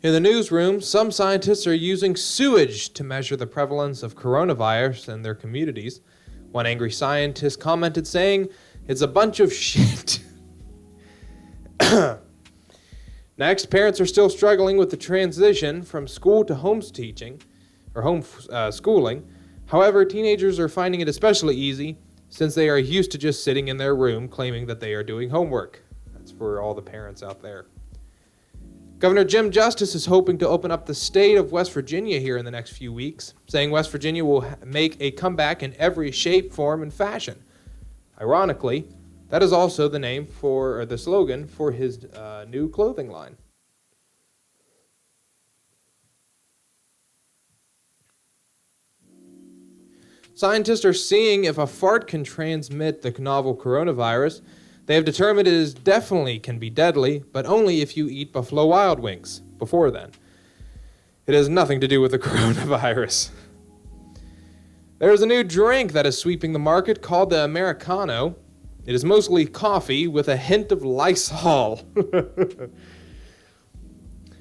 In the newsroom, some scientists are using sewage to measure the prevalence of coronavirus in their communities. One angry scientist commented saying, "It's a bunch of shit." Next, parents are still struggling with the transition from school to home teaching, or home schooling. However, teenagers are finding it especially easy since they are used to just sitting in their room claiming that they are doing homework. That's for all the parents out there. Governor Jim Justice is hoping to open up the state of West Virginia here in the next few weeks, saying West Virginia will make a comeback in every shape, form, and fashion. Ironically, that is also the name for, or the slogan for his new clothing line. Scientists are seeing if a fart can transmit the novel coronavirus. They have determined it is definitely can be deadly, but only if you eat Buffalo Wild Wings before then. It has nothing to do with the coronavirus. There is a new drink that is sweeping the market called the Americano. It is mostly coffee with a hint of Lysol.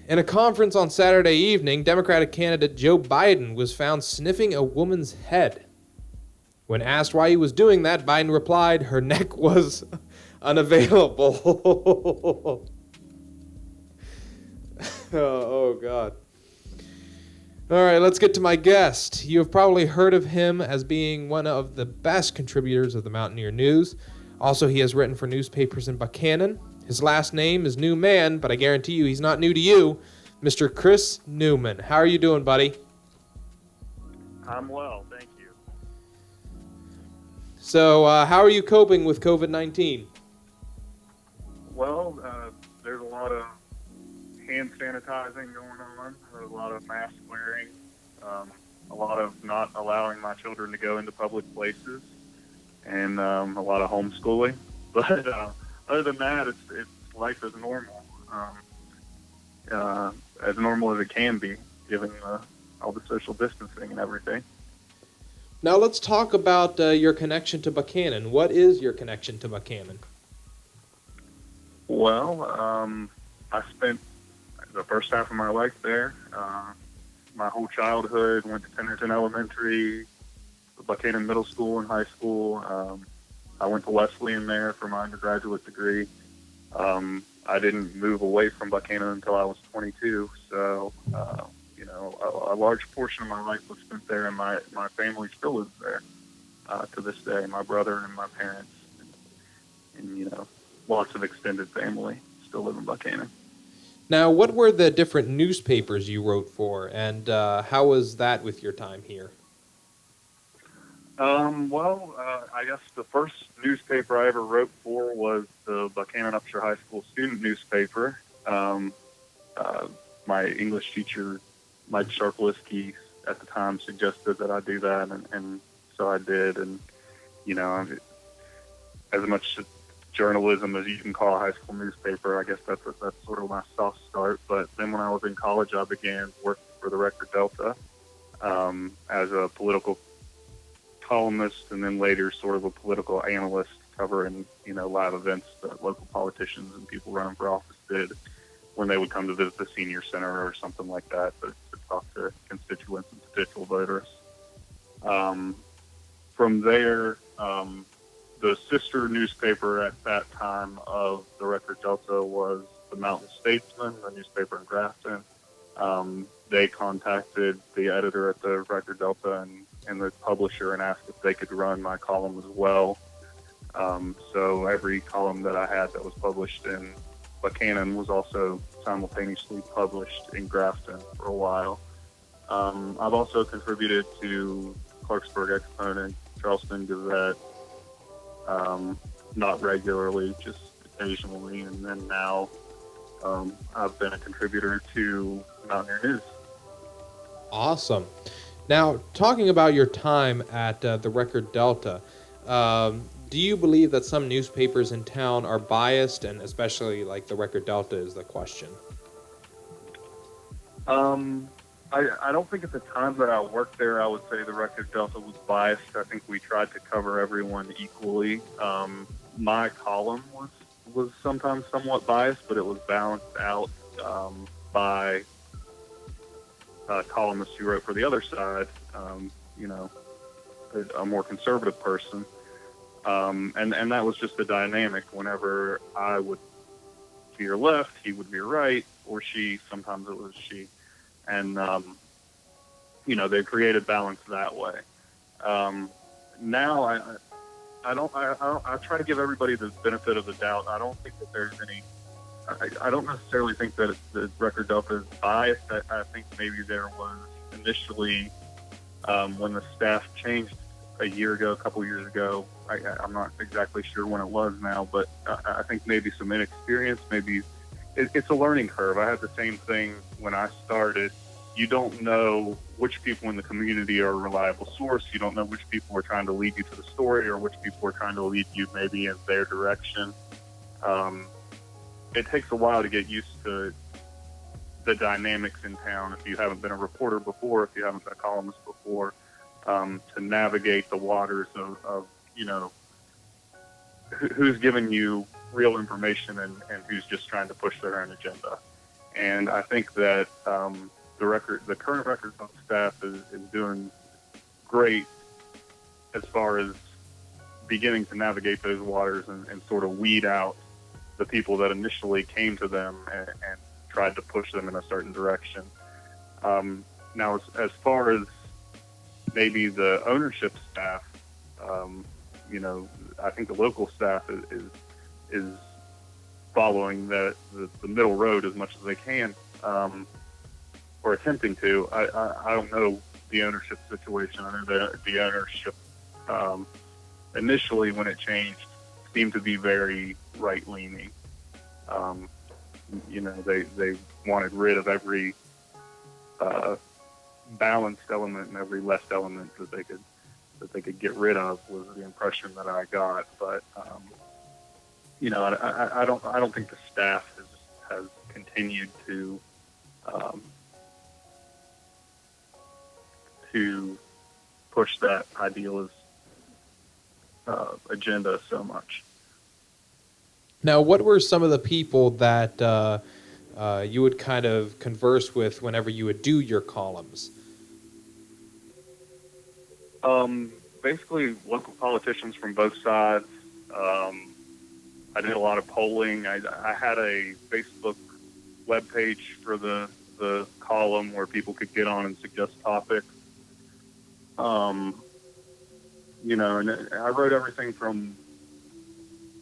In a conference on Saturday evening, Democratic candidate Joe Biden was found sniffing a woman's head. When asked why he was doing that, Biden replied, "Her neck was unavailable." Oh, God. All right, let's get to my guest. You have probably heard of him as being one of the best contributors of the Mountaineer News. Also, he has written for newspapers in Buchanan. His last name is Newman, but I guarantee you he's not new to you. Mr. Chris Newman. How are you doing, buddy? I'm well, thank you. So, how are you coping with COVID-19? Well, there's a lot of hand sanitizing going on. There's a lot of mask wearing. A lot of not allowing my children to go into public places. And a lot of homeschooling, but other than that, it's life as normal, as normal as it can be, given all the social distancing and everything. Now let's talk about your connection to Buchanan. What is your connection to Buchanan? Well, I spent the first half of my life there. My whole childhood, went to Tennyson Elementary, Buchanan Middle School and high school. I went to Wesleyan there for my undergraduate degree. I didn't move away from Buchanan until I was 22, so a large portion of my life was spent there, and my family still lives there to this day. My brother and my parents, and lots of extended family still live in Buchanan. Now, what were the different newspapers you wrote for, and how was that with your time here? I guess the first newspaper I ever wrote for was the Buchanan Upshur High School student newspaper. My English teacher, Mike Sharplisky, at the time suggested that I do that, and so I did. And, as much journalism as you can call a high school newspaper, I guess that's sort of my soft start. But then when I was in college, I began working for the Record Delta as a political columnist, and then later sort of a political analyst covering, live events that local politicians and people running for office did when they would come to visit the senior center or something like that to talk to constituents and potential voters. From there, the sister newspaper at that time of the Record Delta was the Mountain Statesman, a newspaper in Grafton. They contacted the editor at the Record Delta and the publisher and asked if they could run my column as well. So every column that I had that was published in Buchanan was also simultaneously published in Grafton for a while. I've also contributed to Clarksburg Exponent, Charleston Gazette, not regularly, just occasionally, and then now I've been a contributor to Mountaineer News. Awesome. Now, talking about your time at the Record Delta, do you believe that some newspapers in town are biased, and especially like the Record Delta is the question? I don't think at the time that I worked there, I would say the Record Delta was biased. I think we tried to cover everyone equally. My column was sometimes somewhat biased, but it was balanced out by columnist who wrote for the other side, you know, a more conservative person. And that was just the dynamic. Whenever I would veer left, he would veer right, or she. Sometimes it was she, and you know, they created balance that way. Now I try to give everybody the benefit of the doubt. I don't think that there's any. I don't necessarily think that the Record Delta is biased. I think maybe there was initially when the staff changed a year ago, a couple years ago. I'm not exactly sure when it was now, but I think maybe some inexperience. Maybe it's a learning curve. I had the same thing when I started. You don't know which people in the community are a reliable source. You don't know which people are trying to lead you to the story or which people are trying to lead you maybe in their direction. It takes a while to get used to the dynamics in town if you haven't been a reporter before, if you haven't been a columnist before, to navigate the waters of you know, who's giving you real information and who's just trying to push their own agenda. And I think that the current record staff is doing great as far as beginning to navigate those waters and sort of weed out the people that initially came to them and tried to push them in a certain direction. Now, as far as maybe the ownership staff, you know, I think the local staff is following the middle road as much as they can, or attempting to. I don't know the ownership situation. I know the ownership initially, when it changed, seemed to be very right-leaning. You know, they wanted rid of every balanced element and every less element that they could get rid of, was the impression that I got. But you know, I don't think the staff has continued to push that idealist agenda so much. Now, what were some of the people that you would kind of converse with whenever you would do your columns? Basically, local politicians from both sides. I did a lot of polling. I had a Facebook webpage for the column where people could get on and suggest topics. You know, and I wrote everything from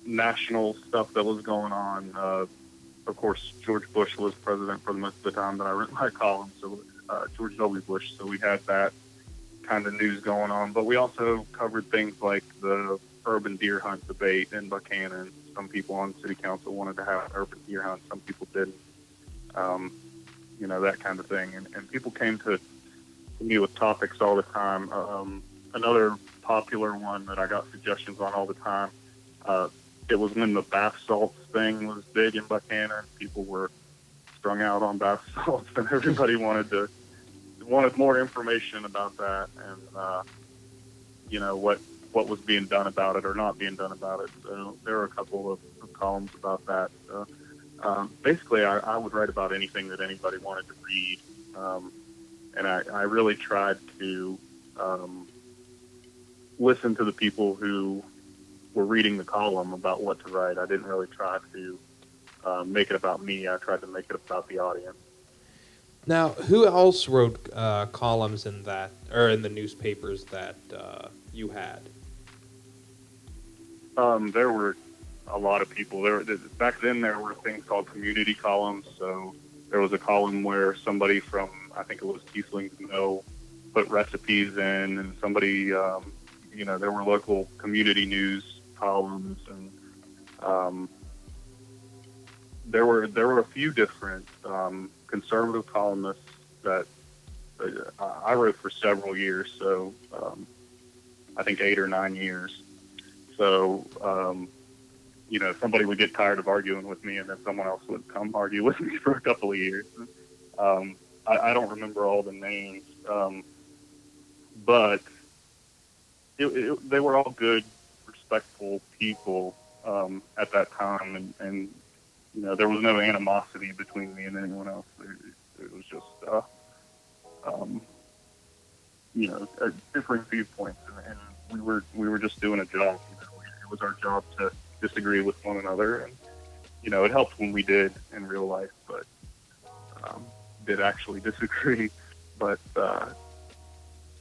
national stuff that was going on. Of course, George Bush was president for most of the time that I wrote my column, so George W. Bush, so we had that kind of news going on. But we also covered things like the urban deer hunt debate in Buchanan. Some people on city council wanted to have an urban deer hunt, some people didn't. You know, that kind of thing. And people came to me with topics all the time. Another popular one that I got suggestions on all the time, it was when the bath salts thing was big in Buchanan. People were strung out on bath salts, and everybody wanted more information about that, and you know, what was being done about it or not being done about it. So there were a couple of columns about that. So basically, I would write about anything that anybody wanted to read, and I really tried to listen to the people who were reading the column about what to write. I didn't really try to make it about me. I tried to make it about the audience. Now, who else wrote columns in that, or in the newspapers that you had? There were a lot of people. Back then, there were things called community columns. So there was a column where somebody from, I think it was Kiesling's Mill, put recipes in, and somebody, you know, there were local community news columns, and there were a few different conservative columnists that I wrote for several years. So I think 8 or 9 years. So you know, somebody would get tired of arguing with me, and then someone else would come argue with me for a couple of years. I don't remember all the names, but they were all good, respectful people at that time, and you know, there was no animosity between me and anyone else. It was just um, differing viewpoints, and we were just doing a job. It was our job to disagree with one another, and it helped when we did in real life, but did actually disagree. But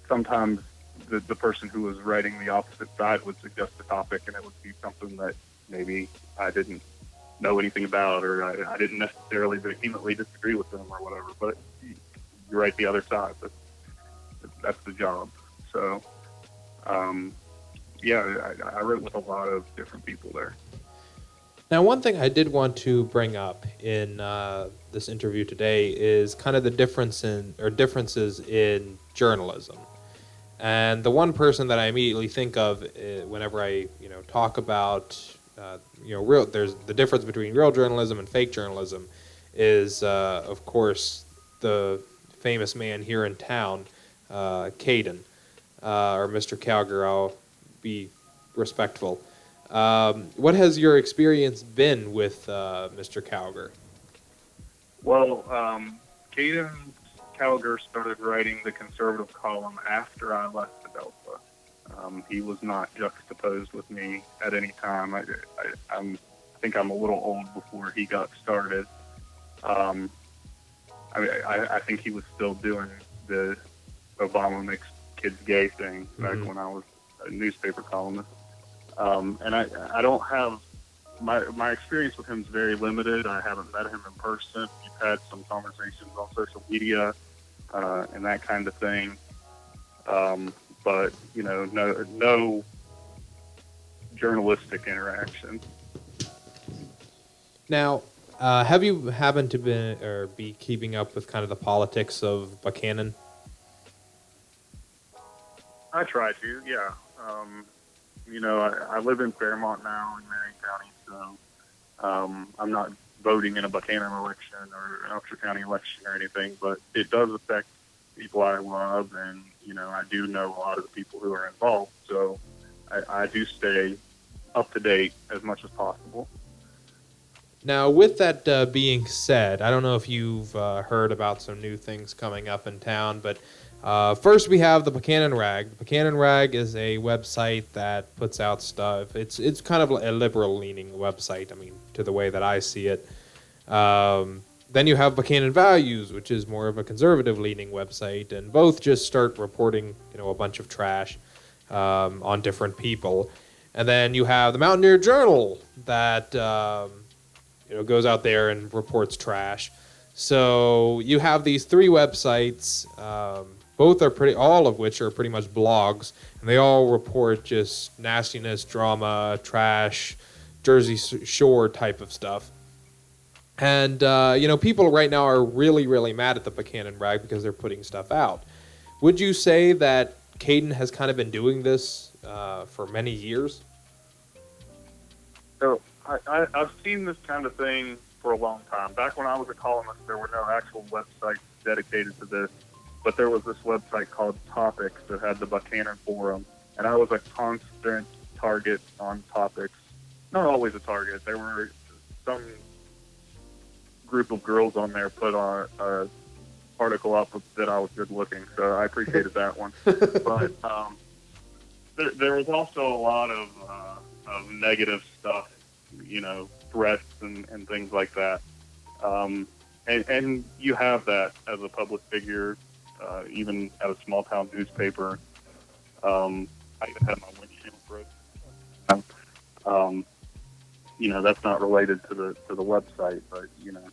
sometimes the person who was writing the opposite side would suggest a topic, and it would be something that maybe I didn't know anything about, or I didn't necessarily vehemently disagree with them or whatever. But you write the other side. That's the job. So, yeah, I wrote with a lot of different people there. Now, one thing I did want to bring up in this interview today is kind of the differences in journalism. And the one person that I immediately think of whenever I talk about there's the difference between real journalism and fake journalism is of course the famous man here in town, Caden, or Mr. Calgar. I'll be respectful. What has your experience been with Mr. Calgar? Well, Caden Calgar started writing the conservative column after I left the Delta. He was not juxtaposed with me at any time. I think I'm a little old before he got started. I think he was still doing the Obama makes kids gay thing back when I was a newspaper columnist. And I don't have my experience with him is very limited. I haven't met him in person. We've had some conversations on social media and that kind of thing. But no journalistic interaction. Now, have you happened to be keeping up with kind of the politics of Buchanan? I try to, yeah. I live in Fairmont now in Marion County, so I'm not voting in a Buchanan election or an Upshur County election or anything, but it does affect people I love, and I do know a lot of the people who are involved, so I do stay up to date as much as possible. Now, with that being said, I don't know if you've heard about some new things coming up in town, but first we have the Buchanan Rag. The Buchanan Rag is a website that puts out stuff. It's kind of a liberal-leaning website, I mean, to the way that I see it. Then you have Buchanan Values, which is more of a conservative-leaning website, and both just start reporting, a bunch of trash on different people. And then you have the Mountaineer Journal that goes out there and reports trash. So you have these three websites. All of which are pretty much blogs, and they all report just nastiness, drama, trash, Jersey Shore type of stuff. And, people right now are really, really mad at the Buchanan Rag because they're putting stuff out. Would you say that Caden has kind of been doing this for many years? So I've seen this kind of thing for a long time. Back when I was a columnist, there were no actual websites dedicated to this, but there was this website called Topics that had the Buchanan Forum, and I was a constant target on Topics. Not always a target. There were some group of girls on there put on an article up that I was good looking, so I appreciated that one. But there was also a lot of negative stuff, threats and things like that. And you have that as a public figure, even at a small town newspaper. I even had my windshield broke. That's not related to the website, but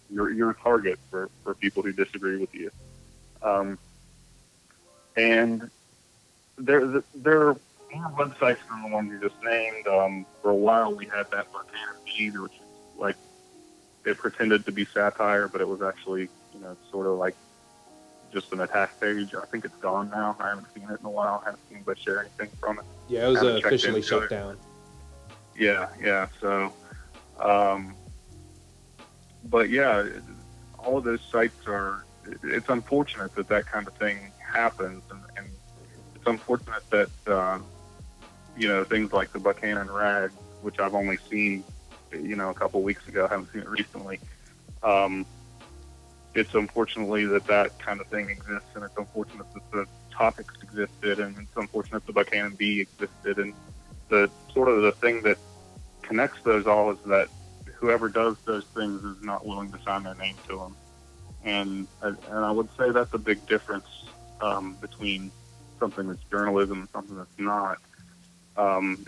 you're a target for people who disagree with you. And there are more websites than the one you just named. For a while, we had that Buchanan feed, which is like it pretended to be satire, but it was actually sort of like just an attack page. I think it's gone now. I haven't seen it in a while. I haven't seen anybody share anything from it. Yeah, it was officially shut down. Yeah. So, but yeah, all of those sites are. It's unfortunate that kind of thing happens, and it's unfortunate that things like the Buchanan Rag, which I've only seen a couple weeks ago. I haven't seen it recently. it's unfortunately that kind of thing exists, and it's unfortunate that the topics existed, and it's unfortunate the Buchanan Bee existed, and the sort of the thing that connects those all is that whoever does those things is not willing to sign their name to them, and I would say that's a big difference between something that's journalism and something that's not.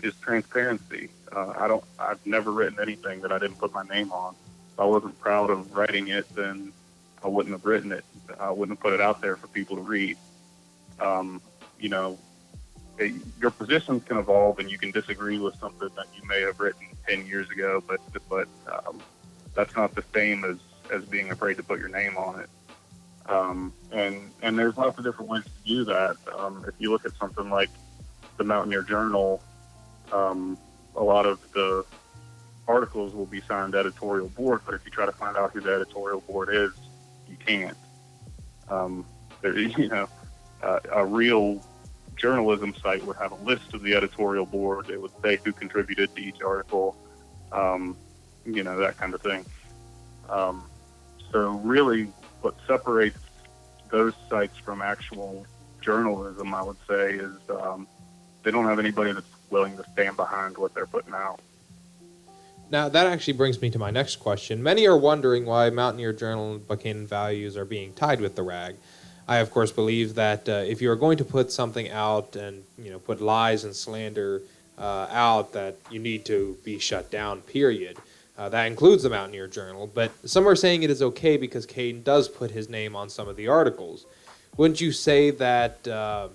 Is transparency. I've never written anything that I didn't put my name on. If I wasn't proud of writing it, then I wouldn't have written it. I wouldn't have put it out there for people to read. Um, you know, your positions can evolve, and you can disagree with something that you may have written 10 years ago, but that's not the same as being afraid to put your name on it. And there's lots of different ways to do that. If you look at something like the Mountaineer Journal, a lot of the articles will be signed editorial board, but if you try to find out who the editorial board is, you can't. A real journalism site would have a list of the editorial board. It would say who contributed to each article, that kind of thing. So really, what separates those sites from actual journalism, I would say, is they don't have anybody that's willing to stand behind what they're putting out. Now, that actually brings me to my next question. Many are wondering why Mountaineer Journal and Buchanan values are being tied with the rag. I, of course, believe that if you are going to put something out and put lies and slander out, that you need to be shut down, period. That includes the Mountaineer Journal, but some are saying it is okay because Caden does put his name on some of the articles. Wouldn't you say that it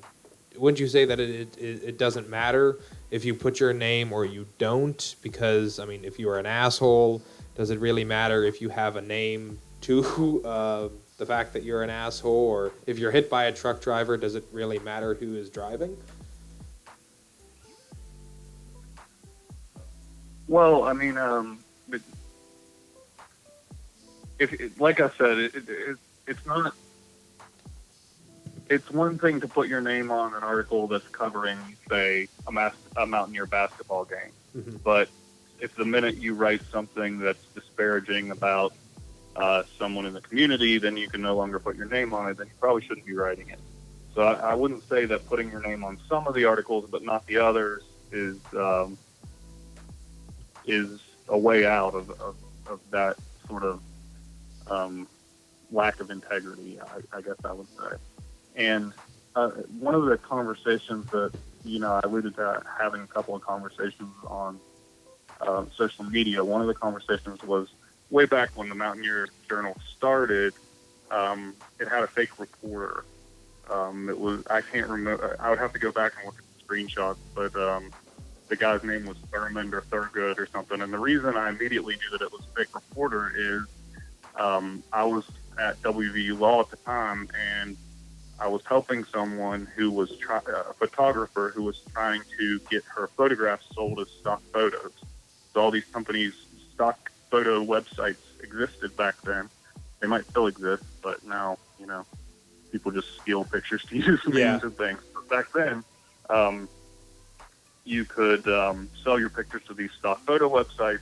doesn't matter if you put your name or you don't? Because, I mean, if you are an asshole, does it really matter if you have a name to the fact that you're an asshole? Or if you're hit by a truck driver, does it really matter who is driving? Well, I mean, like I said, it's not. It's one thing to put your name on an article that's covering, say, a Mountaineer basketball game, Mm-hmm. but if the minute you write something that's disparaging about someone in the community, then you can no longer put your name on it. Then you probably shouldn't be writing it. So I wouldn't say that putting your name on some of the articles but not the others is a way out of that sort of lack of integrity, I guess I would say. And one of the conversations that, I alluded to having a couple of conversations on social media. One of the conversations was way back when the Mountaineer Journal started. It had a fake reporter. I can't remember. I would have to go back and look at the screenshots, but the guy's name was Thurmond or Thurgood or something. And the reason I immediately knew that it was a fake reporter is I was at WVU Law at the time, and I was helping someone who was a photographer who was trying to get her photographs sold as stock photos. So all these companies, stock photo websites existed back then. They might still exist, but now, people just steal pictures to use memes and things. But back then, you could sell your pictures to these stock photo websites.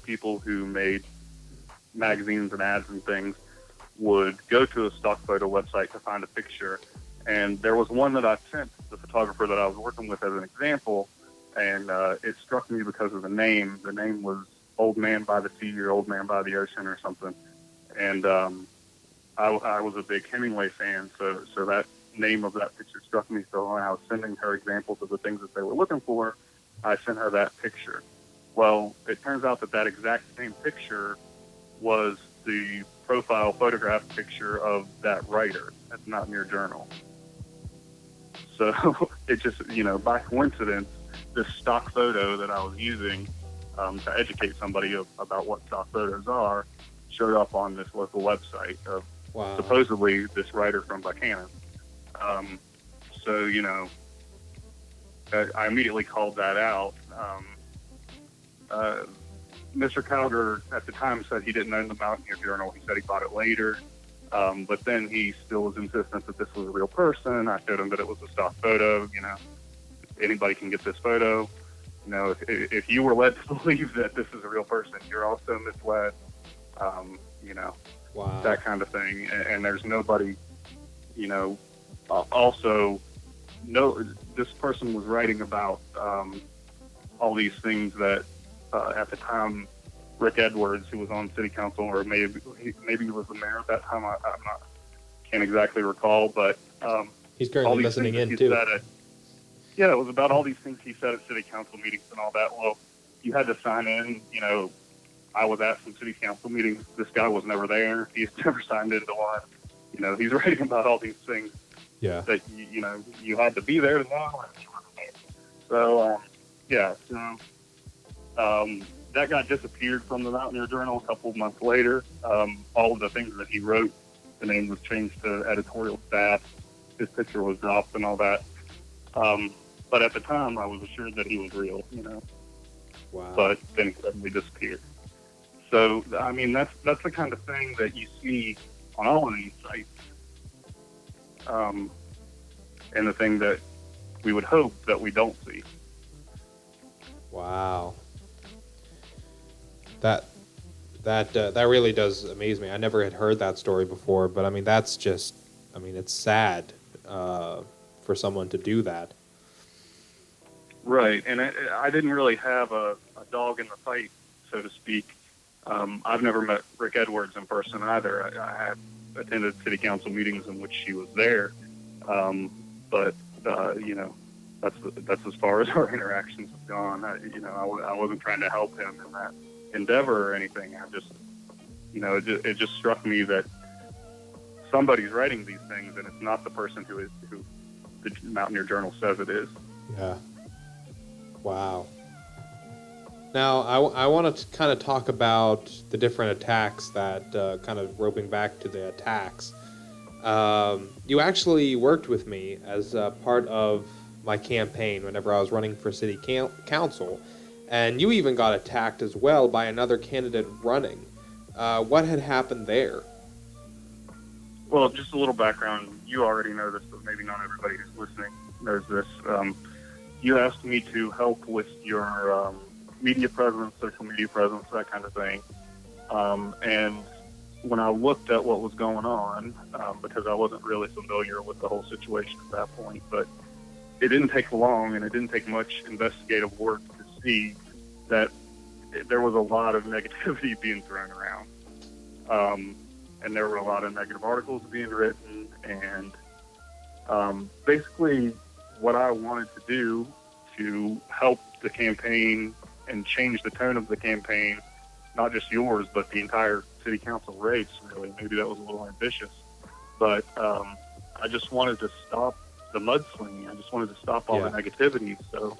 People who made magazines and ads and things would go to a stock photo website to find a picture. And there was one that I sent the photographer that I was working with as an example, and it struck me because of the name. The name was Old Man by the Sea or Old Man by the Ocean or something. And I was a big Hemingway fan, so that name of that picture struck me. So when I was sending her examples of the things that they were looking for, I sent her that picture. Well, it turns out that exact same picture was the profile photograph picture of that writer at the Mountaineer Journal. So it just, by coincidence, this stock photo that I was using to educate somebody about what stock photos are showed up on this local website of supposedly this writer from Buchanan. So, I immediately called that out. Mr. Calder at the time said he didn't own the Mountaineer Journal. He said he bought it later. But then he still was insistent that this was a real person. I showed him that it was a stock photo. Anybody can get this photo. If you were led to believe that this is a real person, you're also misled. Wow. that kind of thing. And there's nobody, also, no, this person was writing about all these things that at the time Rick Edwards, who was on city council, or maybe he was the mayor at that time. Can't exactly recall, but He's all currently these listening things that in he too. said yeah, it was about all these things he said at city council meetings and all that. Well, you had to sign in. I was at some city council meetings. This guy was never there. He's never signed into one. He's writing about all these things Yeah. that you had to be there to know. So yeah, so that guy disappeared from the Mountaineer Journal a couple of months later. All of the things that he wrote, the name was changed to editorial staff. His picture was dropped and all that. But at the time, I was assured that he was real, Wow. But then he suddenly disappeared. So, I mean, that's the kind of thing that you see on all of these sites. And the thing that we would hope that we don't see. Wow. That really does amaze me. I never had heard that story before, but I mean, that's just, I mean, it's sad for someone to do that. Right, and I didn't really have a dog in the fight, so to speak. I've never met Rick Edwards in person either. I have attended city council meetings in which she was there, but that's as far as our interactions have gone. I wasn't trying to help him in that endeavor or anything. I just, it just struck me that somebody's writing these things, and it's not the person who the Mountaineer Journal says it is. Yeah. Wow. Now, I want to kind of talk about the different attacks that, kind of roping back to the attacks. You actually worked with me as part of my campaign whenever I was running for city council, and you even got attacked as well by another candidate running. What had happened there? Well, just a little background. You already know this, but maybe not everybody who's listening knows this. You asked me to help with your media presence, social media presence, that kind of thing. And when I looked at what was going on, because I wasn't really familiar with the whole situation at that point, but it didn't take long and it didn't take much investigative work to see that there was a lot of negativity being thrown around. And there were a lot of negative articles being written, and basically what I wanted to do to help the campaign and change the tone of the campaign, not just yours, but the entire city council race, really. Maybe that was a little ambitious, but I just wanted to stop the mudslinging. I just wanted to stop all the negativity. So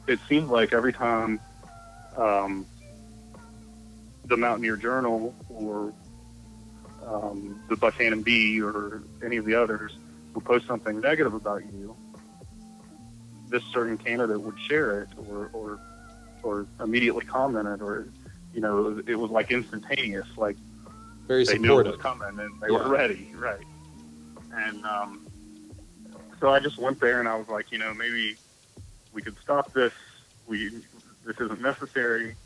it seemed like every time the Mountaineer Journal or the Buchanan Bee or any of the others would post something negative about you, this certain candidate would share it or immediately comment it, or it was like instantaneous, like Very they supportive. knew it was coming and they were ready, right? And so I just went there and I was like, maybe we could stop this. This isn't necessary.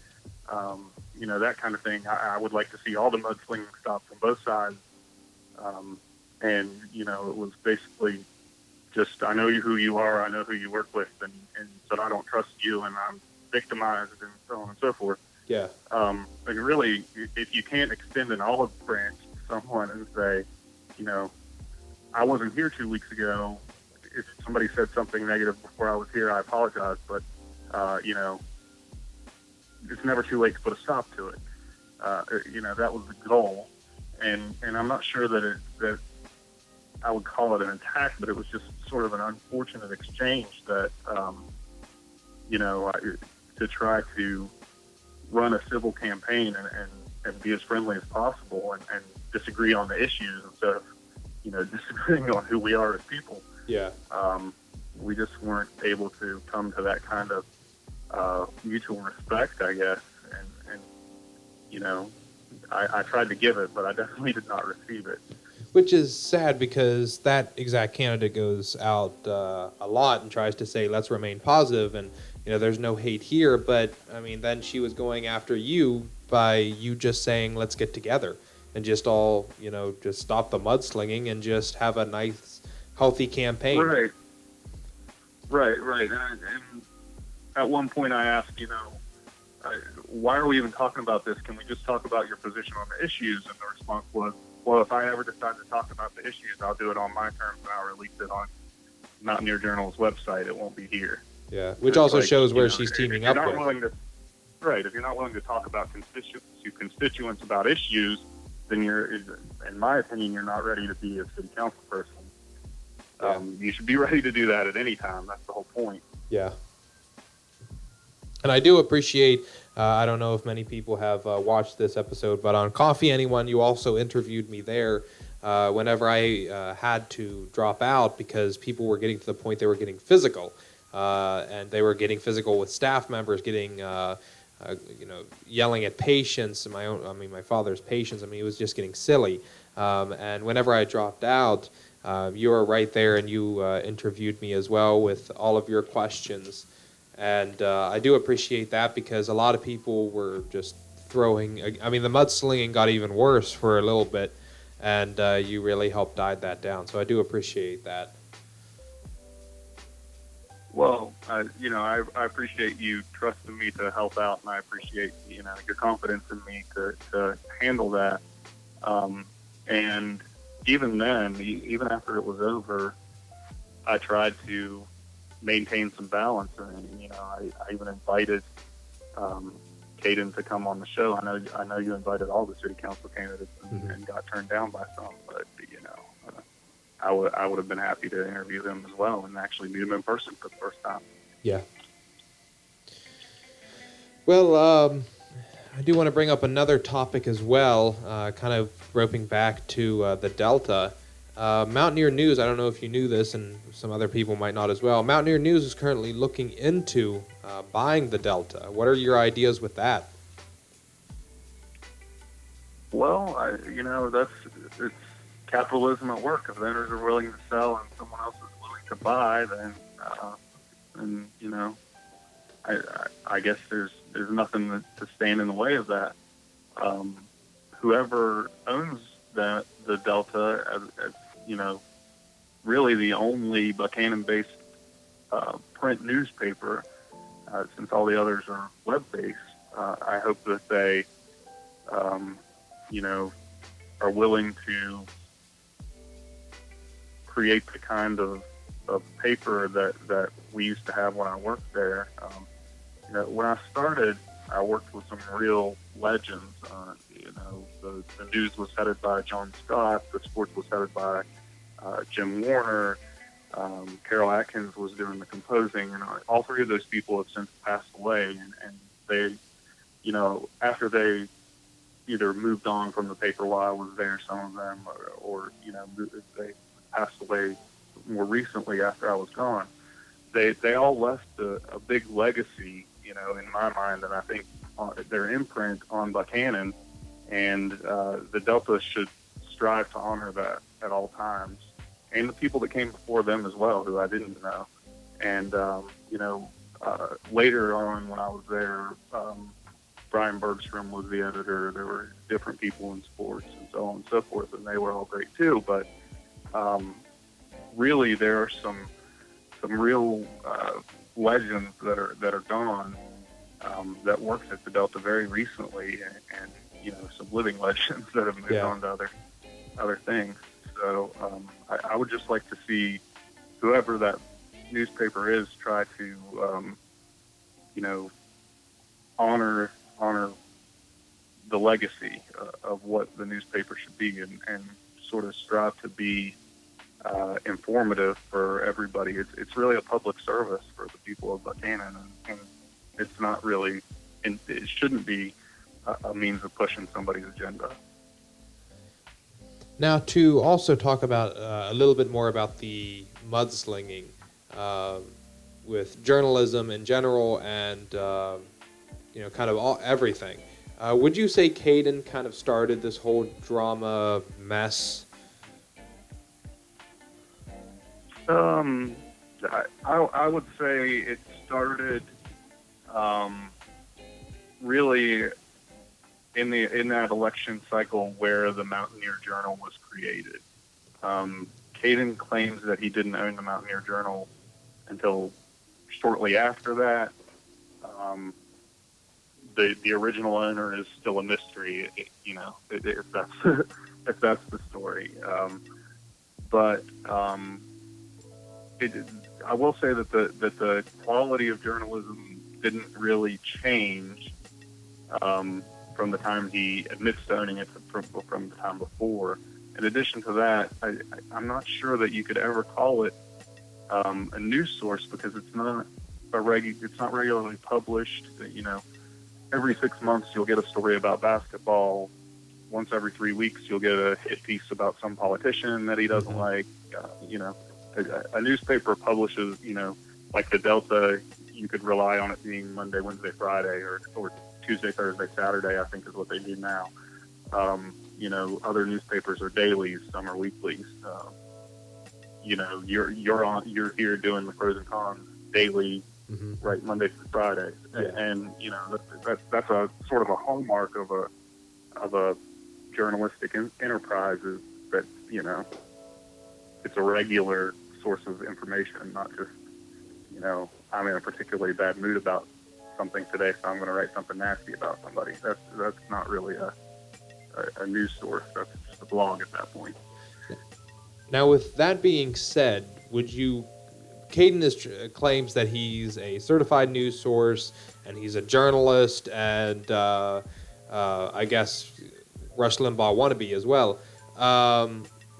That kind of thing. I would like to see all the mudslinging stop from both sides. And it was basically just, I know who you are, I know who you work with, and but I don't trust you, and I'm victimized, and so on and so forth. Yeah. Like really, if you can't extend an olive branch to someone and say, I wasn't here 2 weeks ago. If somebody said something negative before I was here, I apologize, but it's never too late to put a stop to it. That was the goal, and I'm not sure that I would call it an attack, but it was just sort of an unfortunate exchange that, to try to run a civil campaign and be as friendly as possible and disagree on the issues instead of, disagreeing on who we are as people. Yeah. We just weren't able to come to that kind of mutual respect, I guess. And I tried to give it, but I definitely did not receive it. Which is sad because that exact candidate goes out a lot and tries to say, let's remain positive and, there's no hate here. But, I mean, then she was going after you by you just saying, let's get together. and just all, just stop the mudslinging and just have a nice, healthy campaign. Right. And at one point I asked, why are we even talking about this? Can we just talk about your position on the issues? And the response was, well, if I ever decide to talk about the issues, I'll do it on my terms and I'll release it on Mountaineer Journal's website. It won't be here. Yeah, which also shows where she's teaming up with. If you're not willing to talk about constituents about issues, then you're, in my opinion, you're not ready to be a city council person. Yeah. You should be ready to do that at any time. That's the whole point. Yeah. And I do appreciate, I don't know if many people have watched this episode, but on Coffee Anyone, you also interviewed me there whenever I had to drop out because people were getting to the point they were getting physical. And they were getting physical with staff members, getting, yelling at patients, and my father's patients. It was just getting silly. And whenever I dropped out, you were right there and you interviewed me as well with all of your questions. And I do appreciate that because a lot of people were just throwing, the mudslinging got even worse for a little bit, and you really helped guide that down. So I do appreciate that. Well, I appreciate you trusting me to help out, and I appreciate, your confidence in me to handle that. And even then, even after it was over, I tried to maintain some balance. And, I even invited Caden to come on the show. I know you invited all the city council candidates and got turned down by some, but, I would have been happy to interview them as well and actually meet them in person for the first time. Yeah. Well, I do want to bring up another topic as well, kind of roping back to the Delta. Mountaineer News, I don't know if you knew this, and some other people might not as well. Mountaineer News is currently looking into buying the Delta. What are your ideas with that? Well, it's capitalism at work. If vendors are willing to sell and someone else is willing to buy, then I guess there's nothing to stand in the way of that. Whoever owns the Delta, as really the only Buchanan-based print newspaper, since all the others are web-based, I hope that they, are willing to create the kind of paper that we used to have when I worked there. When I started, I worked with some real legends. The news was headed by John Scott. The sports was headed by Jim Warner. Carol Atkins was doing the composing. And all three of those people have since passed away. And they, after they either moved on from the paper while I was there, some of them, or they passed away more recently after I was gone. They all left a big legacy, in my mind, and I think their imprint on Buchanan, and the Delta should strive to honor that at all times, and the people that came before them as well, who I didn't know. And later on when I was there, Brian Bergstrom was the editor. There were different people in sports and so on and so forth, and they were all great too. But really, there are some real legends that are gone that worked at the Delta very recently, and some living legends that have moved on to other things. So I would just like to see whoever that newspaper is try to honor the legacy of what the newspaper should be, and sort of strive to be informative for everybody. It's really a public service for the people of Buchanan, and it's not really, and it shouldn't be a means of pushing somebody's agenda. Now, to also talk about a little bit more about the mudslinging with journalism in general, and kind of everything. Would you say Caden kind of started this whole drama mess? I would say it started really in that election cycle where the Mountaineer Journal was created. Caden claims that he didn't own the Mountaineer Journal until shortly after that. Um, the original owner is still a mystery, if that's if that's the story. But it, I will say that the quality of journalism didn't really change from the time he admits to owning it from the time before. In addition to that, I'm not sure that you could ever call it a news source because it's not it's not regularly published. Every 6 months you'll get a story about basketball. Once every 3 weeks you'll get a hit piece about some politician that he doesn't like. A newspaper publishes, like the Delta, you could rely on it being Monday, Wednesday, Friday, or Tuesday, Thursday, Saturday, I think is what they do now. Other newspapers are dailies, some are weeklies. You're here doing the pros and cons daily, right, Monday through Friday, and that's a sort of a hallmark of a journalistic enterprise is that it's a regular source of information, not just I'm in a particularly bad mood about something today, so I'm going to write something nasty about somebody. That's not really a news source. That's just a blog at that point. Now, with that being said, Caden claims that he's a certified news source and he's a journalist and I guess Rush Limbaugh wannabe as well.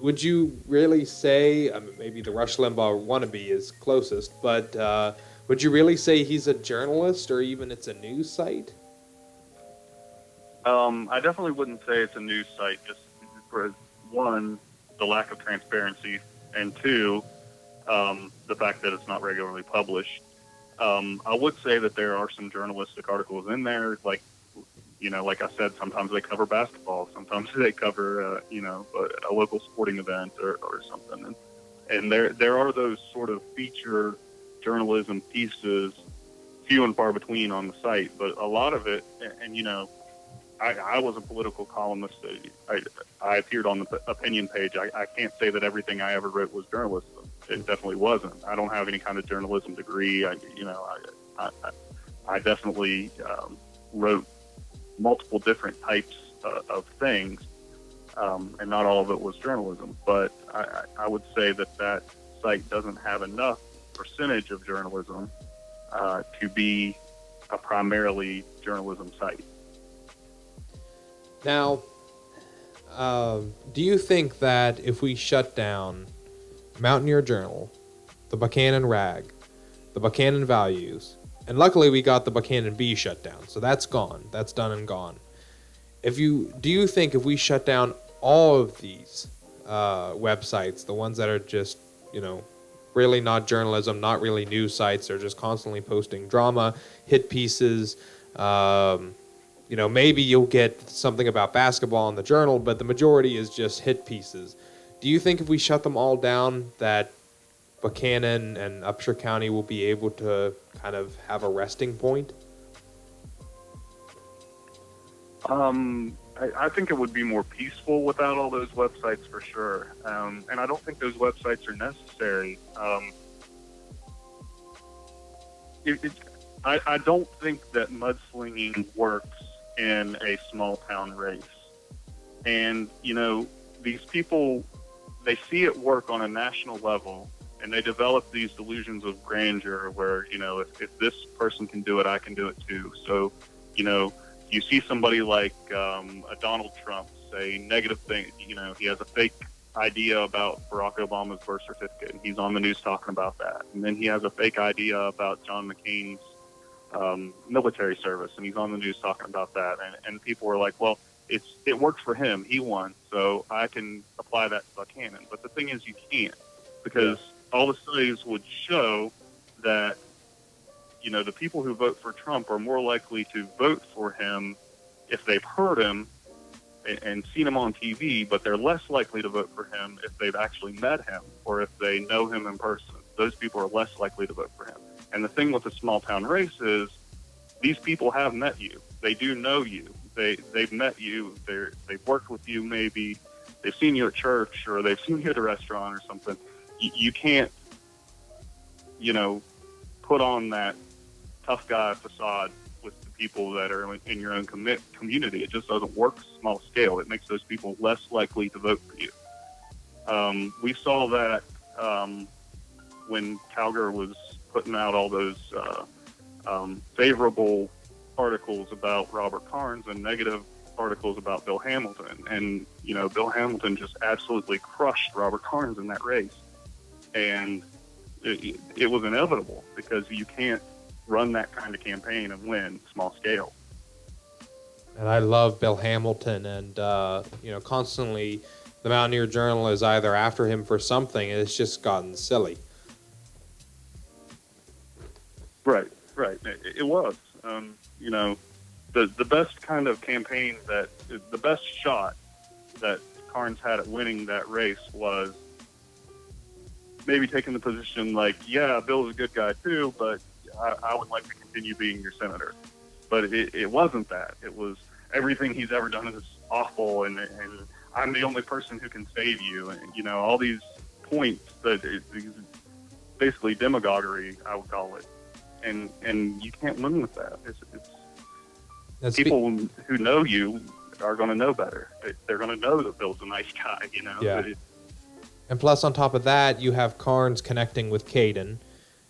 Would you really say, maybe the Rush Limbaugh wannabe is closest, but would you really say he's a journalist or even it's a news site? I definitely wouldn't say it's a news site, just for one, the lack of transparency, and two, the fact that it's not regularly published. I would say that there are some journalistic articles in there, like I said, sometimes they cover basketball, sometimes they cover, a local sporting event or something. And there are those sort of feature journalism pieces, few and far between on the site, but a lot of it, and I was a political columnist. I appeared on the opinion page. I can't say that everything I ever wrote was journalism. It definitely wasn't. I don't have any kind of journalism degree. I definitely wrote multiple different types of things, and not all of it was journalism. But I would say that site doesn't have enough percentage of journalism to be a primarily journalism site. Now, do you think that if we shut down Mountaineer Journal, the Buchanan Rag, the Buchanan Values, and luckily we got the Buchanan Bee shut down, so that's gone. That's done and gone. Do you think if we shut down all of these websites, the ones that are just, really not journalism, not really news sites, they're just constantly posting drama, hit pieces, maybe you'll get something about basketball in the Journal, but the majority is just hit pieces. Do you think if we shut them all down that Buchanan and Upshur County will be able to kind of have a resting point? I think it would be more peaceful without all those websites for sure. And I don't think those websites are necessary. I don't think that mudslinging works in a small town race. And, these people, they see it work on a national level and they develop these delusions of grandeur where, if this person can do it, I can do it too. So, you see somebody like a Donald Trump say negative things, he has a fake idea about Barack Obama's birth certificate and he's on the news talking about that. And then he has a fake idea about John McCain's military service and he's on the news talking about that. And people are like, well, it works for him. He won. So I can apply that to Buchanan. But the thing is you can't, because all the studies would show that the people who vote for Trump are more likely to vote for him if they've heard him and seen him on TV, but they're less likely to vote for him if they've actually met him or if they know him in person. Those people are less likely to vote for him. And the thing with the small town race is these people have met you. They do know you. they've met you, they've worked with you, maybe they've seen you at church or they've seen you at a restaurant or something. You can't, you know, put on that tough guy facade with the people that are in your own community. It just doesn't work small scale. It makes those people less likely to vote for you. We saw that when Calgary was putting out all those favorable articles about Robert Karnes and negative articles about Bill Hamilton. And, you know, Bill Hamilton just absolutely crushed Robert Karnes in that race. And it was inevitable because you can't run that kind of campaign and win small scale. And I love Bill Hamilton, and you know, constantly the Mountaineer Journal is either after him for something, and it's just gotten silly. Right. It was. You know, the best kind of campaign the best shot that Karnes had at winning that race was maybe taking the position like, yeah, Bill's a good guy too, but I would like to continue being your senator. But it wasn't that. It was everything he's ever done is awful, and I'm the only person who can save you, and, you know, all these points that is basically demagoguery, I would call it. And you can't win with that. It's people who know you are going to know better. They're going to know that Bill's a nice guy, you know. Yeah. And plus, on top of that, you have Karnes connecting with Caden.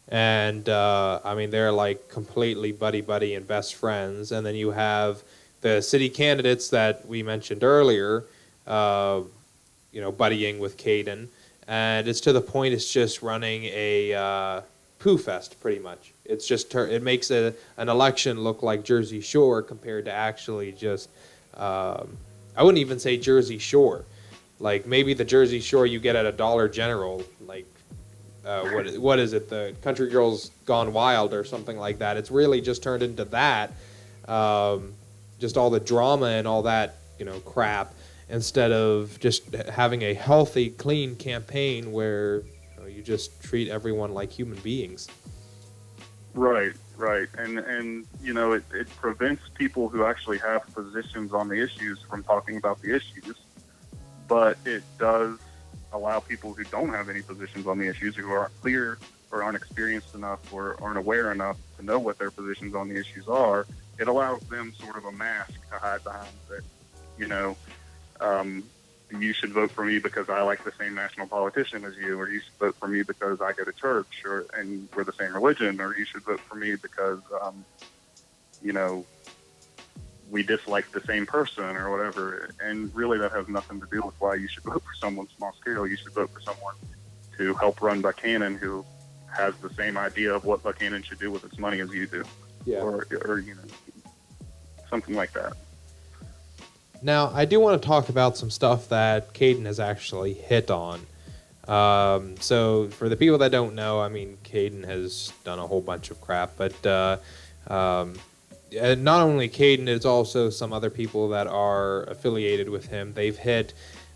And, I mean, they're like completely buddy and best friends. And then you have the city candidates that we mentioned earlier, you know, buddying with Caden. And it's to the point it's just running a poo fest, pretty much. It's just, it makes an election look like Jersey Shore compared to actually just, I wouldn't even say Jersey Shore. Like, maybe the Jersey Shore you get at a Dollar General, like, what is it, the Country Girls Gone Wild or something like that. It's really just turned into that, just all the drama and all that, you know, crap, instead of just having a healthy, clean campaign where, you know, you just treat everyone like human beings. Right. And you know, it prevents people who actually have positions on the issues from talking about the issues, but it does allow people who don't have any positions on the issues, who aren't clear or aren't experienced enough or aren't aware enough to know what their positions on the issues are, it allows them sort of a mask to hide behind that, you know, you should vote for me because I like the same national politician as you, or you should vote for me because I go to church and we're the same religion, or you should vote for me because, you know, we dislike the same person or whatever. And really that has nothing to do with why you should vote for someone small scale. You should vote for someone to help run Buchanan who has the same idea of what Buchanan should do with its money as you do. Yeah. Or you know, something like that. Now, I do want to talk about some stuff that Caden has actually hit on. So, for the people that don't know, I mean, Caden has done a whole bunch of crap, but not only Caden, it's also some other people that are affiliated with him. They've hit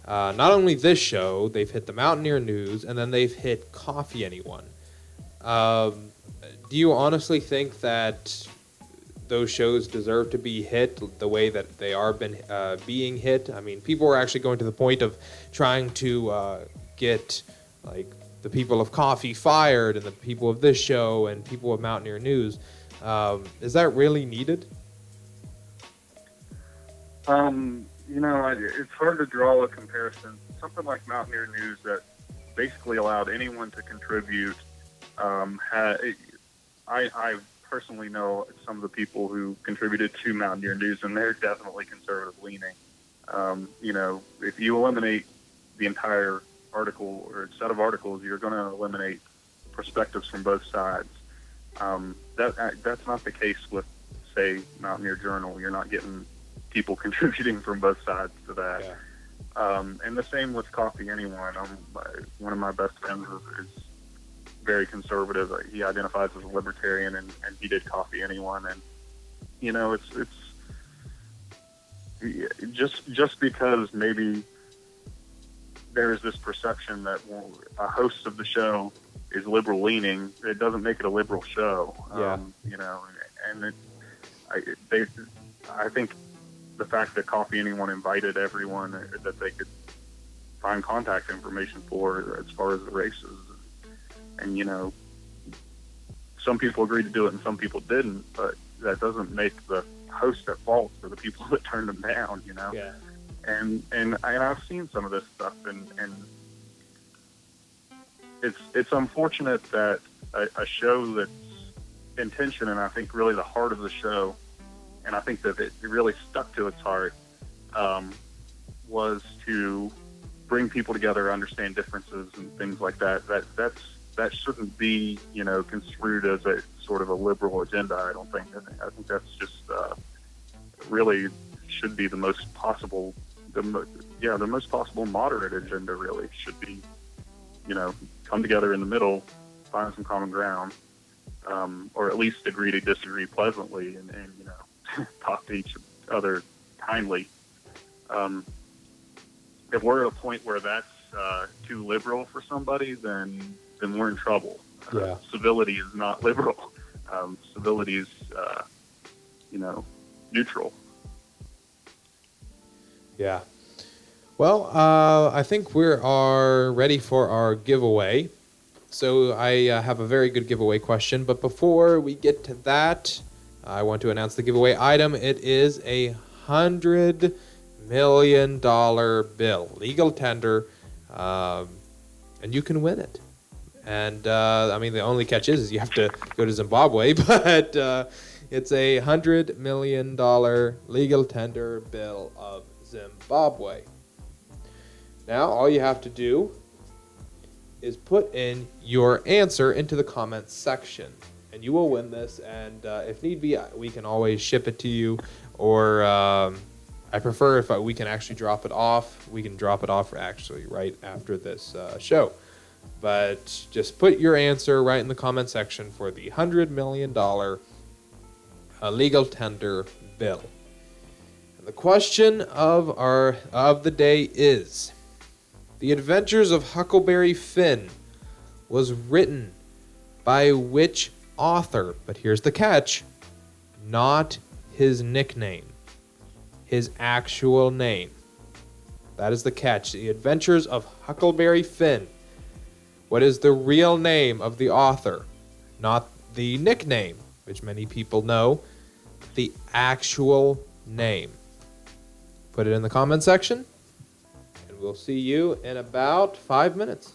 not only this show, they've hit the Mountaineer News, and then they've hit Coffee Anyone. Do you honestly think that those shows deserve to be hit the way that they are being hit? I mean, people are actually going to the point of trying to get, like, the people of Coffee fired, and the people of this show, and people of Mountaineer News. Is that really needed? You know, it's hard to draw a comparison. Something like Mountaineer News that basically allowed anyone to contribute. I personally know some of the people who contributed to Mountaineer News, and they're definitely conservative leaning. You know, if you eliminate the entire article or set of articles, you're going to eliminate perspectives from both sides. That's not the case with, say, Mountaineer Journal. You're not getting people contributing from both sides to that. Yeah. And the same with Coffee Anyone. One of my best friends is very conservative. He identifies as a libertarian, and he did Coffee Anyone. And, you know, it's just because maybe there is this perception that a host of the show is liberal leaning, it doesn't make it a liberal show. Yeah. You know, and I think the fact that Coffee Anyone invited everyone that they could find contact information for as far as the races. And, you know, some people agreed to do it and some people didn't, but that doesn't make the host at fault for the people that turned them down, you know? Yeah. And I've seen some of this stuff, and it's unfortunate that a show that's intention, and I think really the heart of the show, and I think that it really stuck to its heart, was to bring people together, understand differences and things like that. That shouldn't be, you know, construed as a sort of a liberal agenda. I don't think. I think that's just really should be the most possible. The most possible moderate agenda really should be, you know, come together in the middle, find some common ground, or at least agree to disagree pleasantly, and you know, talk to each other kindly. If we're at a point where that's too liberal for somebody, then we're in trouble. Yeah. Civility is not liberal. Civility is, you know, neutral. Yeah. Well, I think we are ready for our giveaway. So I have a very good giveaway question. But before we get to that, I want to announce the giveaway item. It is a $100 million bill, legal tender, and you can win it. And I mean, the only catch is you have to go to Zimbabwe, but it's a $100 million legal tender bill of Zimbabwe. Now, all you have to do is put in your answer into the comments section, and you will win this. And if need be, we can always ship it to you, or I prefer if we can actually drop it off. We can drop it off actually right after this show. But just put your answer right in the comment section for the $100 million legal tender bill. And the question of the day is: The Adventures of Huckleberry Finn was written by which author? But here's the catch: not his nickname, his actual name. That is the catch. The Adventures of Huckleberry Finn. What is the real name of the author? Not the nickname, which many people know, but the actual name. Put it in the comment section, and we'll see you in about 5 minutes.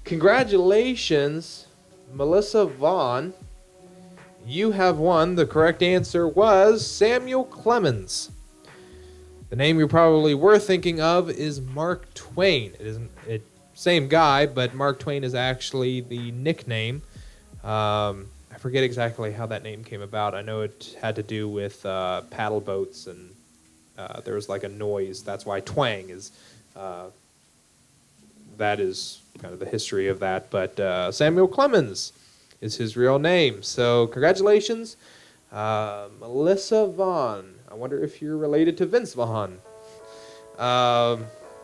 Congratulations, Melissa Vaughn. You have won. The correct answer was Samuel Clemens. The name you probably were thinking of is Mark Twain. It isn't it same guy, but Mark Twain is actually the nickname. I forget exactly how that name came about. I know it had to do with paddle boats, and there was like a noise. That's why twang is. That is kind of the history of that. But Samuel Clemens is his real name. So congratulations, Melissa Vaughn. I wonder if you're related to Vince Vaughn.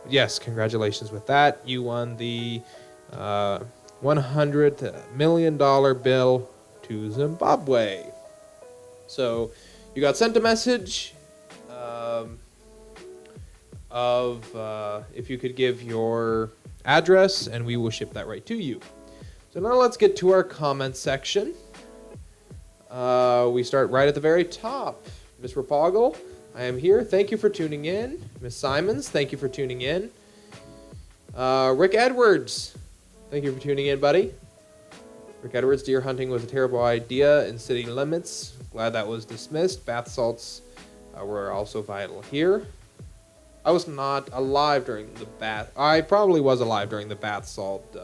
Yes, congratulations with that. You won the $100 million bill to Zimbabwe. So you got sent a message of if you could give your address, and we will ship that right to you. So now let's get to our comment section. We start right at the very top. Miss Rapogel, I am here. Thank you for tuning in. Miss Simons, thank you for tuning in. Rick Edwards, thank you for tuning in, buddy. Rick Edwards, deer hunting was a terrible idea in city limits. Glad that was dismissed. Bath salts were also vital here. I was not alive during the bath. I probably was alive during the bath salt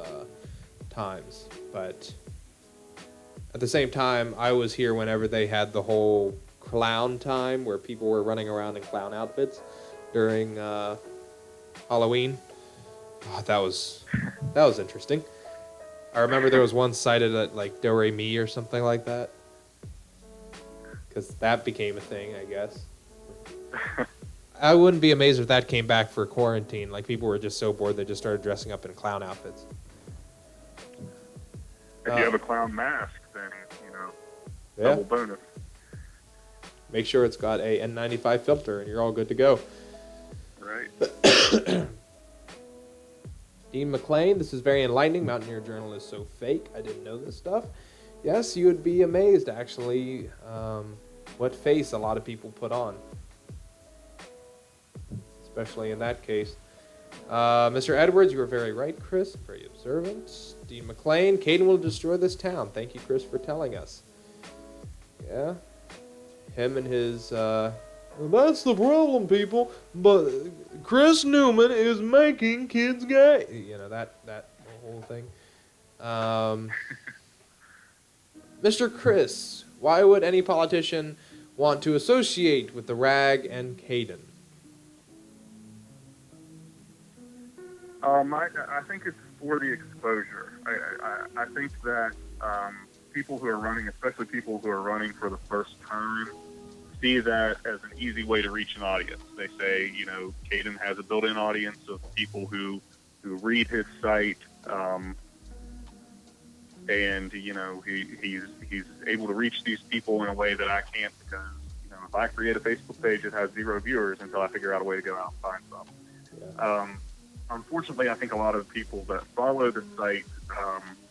times, but at the same time, I was here whenever they had the whole clown time where people were running around in clown outfits during Halloween. Oh, that was interesting. I remember there was one cited at like Do Re Mi or something like that, because that became a thing, I guess. I wouldn't be amazed if that came back for quarantine. Like, people were just so bored they just started dressing up in clown outfits. If you have a clown mask, then, double bonus. Make sure it's got a N95 filter, and you're all good to go. Right. Dean McLean, this is very enlightening. Mountaineer Journal is so fake. I didn't know this stuff. Yes, you would be amazed, actually, what face a lot of people put on. Especially in that case. Mr. Edwards, you were very right, Chris. Very observant. Dean McLean, Caden will destroy this town. Thank you, Chris, for telling us. Yeah. Him and his, that's the problem, people. But Chris Newman is making kids gay. You know, that whole thing. Mr. Chris, why would any politician want to associate with the Rag and Caden? I think it's for the exposure. I think that people who are running, especially people who are running for the first time, see that as an easy way to reach an audience. They say, Caden has a built-in audience of people who read his site, and he's able to reach these people in a way that I can't, because if I create a Facebook page, it has 0 viewers until I figure out a way to go out and find some. Yeah. Unfortunately, I think a lot of people that follow the site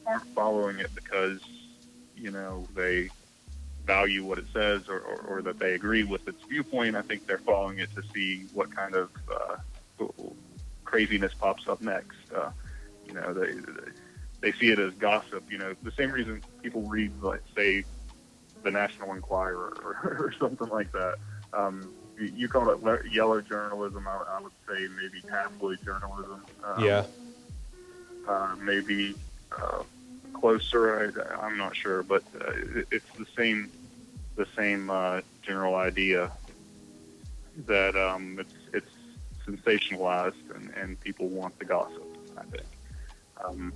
aren't following it because, they value what it says or that they agree with its viewpoint. I think they're following it to see what kind of craziness pops up next. They see it as gossip. The same reason people read, like, say, the National Enquirer or something like that. You call it yellow journalism. I would say maybe tabloid journalism. Maybe closer. I'm not sure, but it's the same general idea that it's sensationalized and people want the gossip. I think. Um,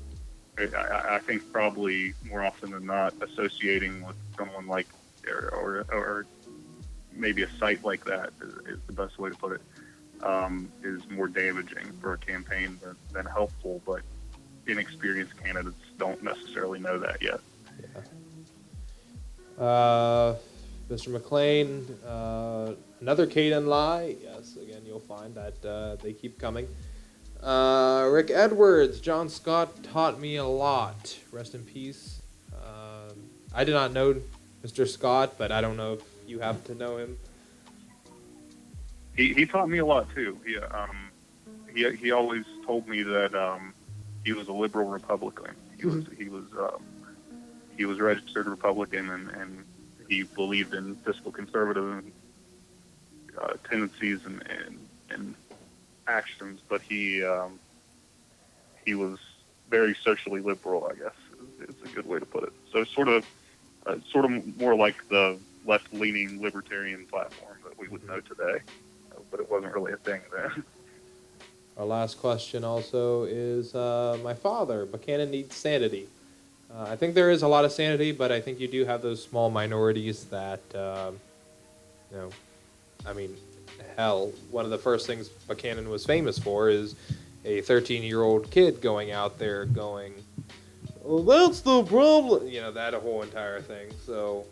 I think probably more often than not, associating with someone like or maybe a site like that is the best way to put it. Is more damaging for a campaign than helpful, but inexperienced candidates don't necessarily know that yet. Yeah. Mr. McLean, another Caden lie. Yes, again, you'll find that they keep coming. Rick Edwards, John Scott taught me a lot. Rest in peace. I did not know Mr. Scott, but I don't know if you happen to know him. He taught me a lot too. He always told me that he was a liberal Republican. He was registered Republican, and he believed in fiscal conservative tendencies and actions, but he was very socially liberal, I guess is a good way to put it. So sort of more like the left-leaning libertarian platform that we would know today, but it wasn't really a thing then. Our last question also is my father. Buchanan needs sanity. I think there is a lot of sanity, but I think you do have those small minorities that, I mean, hell, one of the first things Buchanan was famous for is a 13-year-old kid going out there going, "Oh, that's the problem," that whole entire thing. So,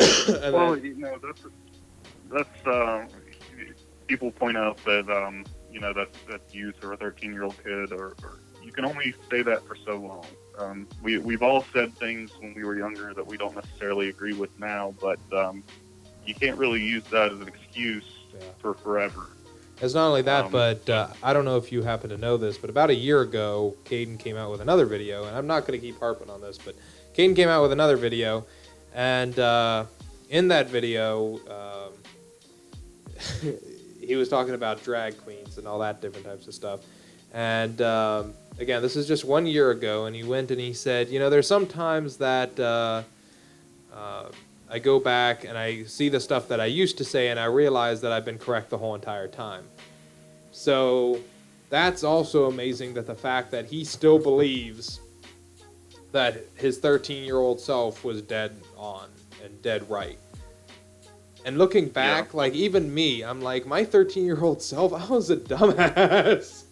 and Well, then, that's people point out that that youth or a 13-year-old kid, or you can only say that for so long. We've all said things when we were younger that we don't necessarily agree with now, but you can't really use that as an excuse for forever. it's not only that, but I don't know if you happen to know this, but about a year ago, Caden came out with another video, and I'm not going to keep harping on this, but Caden came out with another video, and in that video, he was talking about drag queens and all that different types of stuff. And again, this is just 1 year ago, and he went and he said, there's sometimes that I go back and I see the stuff that I used to say, and I realize that I've been correct the whole entire time. So that's also amazing, that the fact that he still believes that his 13-year-old self was dead on and dead right. And looking back, like, even me, I'm like, my 13-year-old self, I was a dumbass.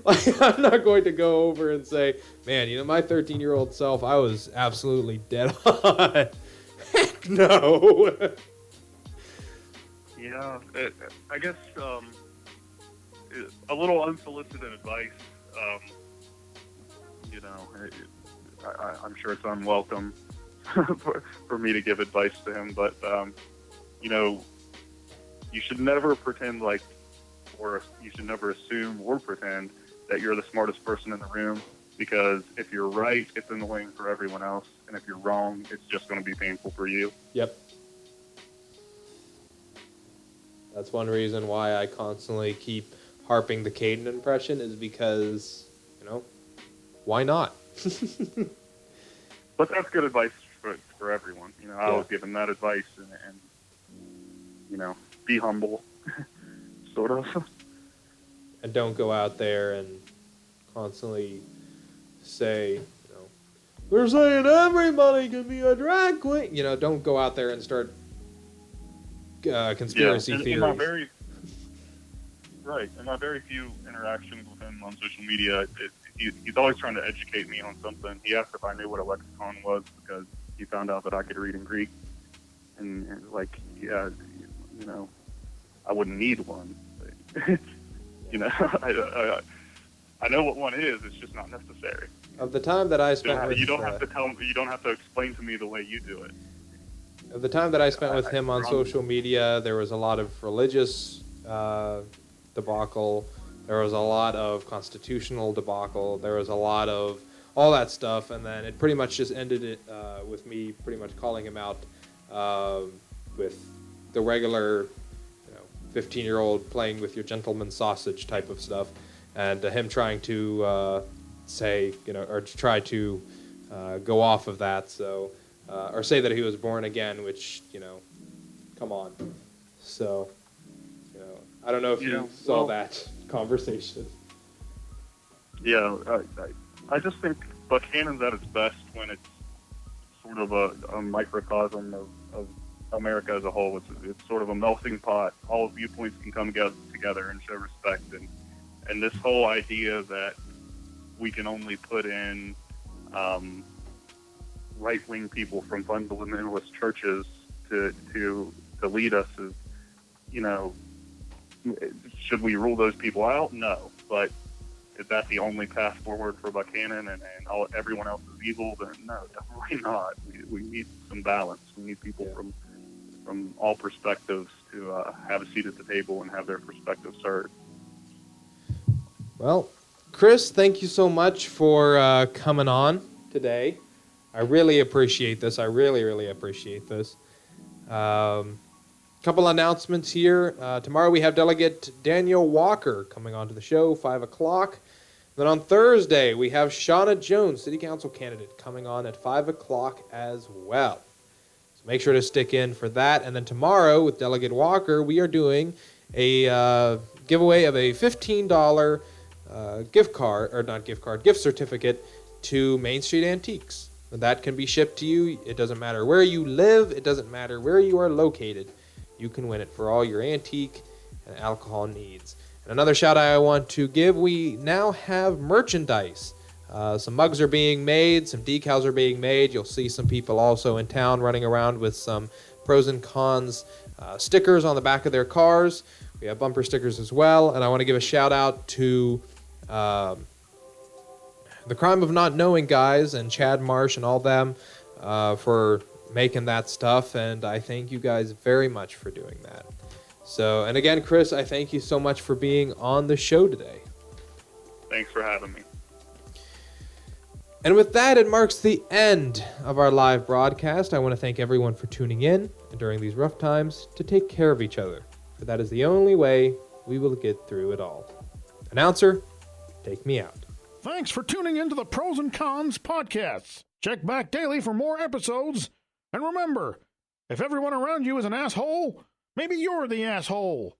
Like, I'm not going to go over and say, man, my 13-year-old self, I was absolutely dead on. Heck no. Yeah, I guess a little unsolicited advice. I'm sure it's unwelcome for me to give advice to him, but you should never pretend like, or you should never assume or pretend that you're the smartest person in the room, because if you're right, it's annoying for everyone else, and if you're wrong, it's just going to be painful for you. Yep. That's one reason why I constantly keep harping the Caden impression, is because, why not? But that's good advice for everyone. I was given that advice, and be humble, sort of. And don't go out there and constantly say, they're saying everybody can be a drag queen. Don't go out there and start conspiracy theories. In my very few interactions with him on social media, he's always trying to educate me on something. He asked if I knew what a lexicon was, because he found out that I could read in Greek, and I wouldn't need one. I know what one is. It's just not necessary. Of the time that I spent with you don't have to tell me. You don't have to explain to me the way you do it. Of the time that I spent with him on social media, there was a lot of religious debacle. There was a lot of constitutional debacle. There was a lot of all that stuff, and then it pretty much just ended it with me pretty much calling him out with the regular 15-year-old playing with your gentleman's sausage type of stuff, and him trying to say, or to try to go off of that, so, or say that he was born again, which, come on. So, I don't know if you saw that conversation. Yeah, I just think Buchanan's at its best when it's sort of a microcosm of America as a whole. It's sort of a melting pot. All viewpoints can come together and show respect. And this whole idea that we can only put in right-wing people from fundamentalist churches to lead us is, should we rule those people out? No. But is that the only path forward for Buchanan and everyone else is evil? Then no, definitely not. We need some balance. We need people from all perspectives to have a seat at the table and have their perspectives heard. Well, Chris, thank you so much for coming on today. I really appreciate this. I really, really appreciate this. Couple announcements here. Tomorrow we have Delegate Daniel Walker coming on to the show, 5 o'clock. Then on Thursday, we have Shauna Jones, City Council candidate, coming on at 5 o'clock as well. So make sure to stick in for that. And then tomorrow with Delegate Walker, we are doing a giveaway of a $15 gift certificate to Main Street Antiques. And that can be shipped to you. It doesn't matter where you live. It doesn't matter where you are located. You can win it for all your antique and alcohol needs. And another shout out I want to give, we now have merchandise. Some mugs are being made, some decals are being made. You'll see some people also in town running around with some pros and cons stickers on the back of their cars. We have bumper stickers as well. And I want to give a shout out to The Crime of Not Knowing guys and Chad Marsh and all them for making that stuff, and I thank you guys very much for doing that. So, and again, Chris, I thank you so much for being on the show today. Thanks for having me. And with that, it marks the end of our live broadcast. I want to thank everyone for tuning in, and during these rough times, to take care of each other, for that is the only way we will get through it all. Announcer, take me out. Thanks for tuning in to the Pros and Cons podcasts. Check back daily for more episodes. And remember, if everyone around you is an asshole, maybe you're the asshole.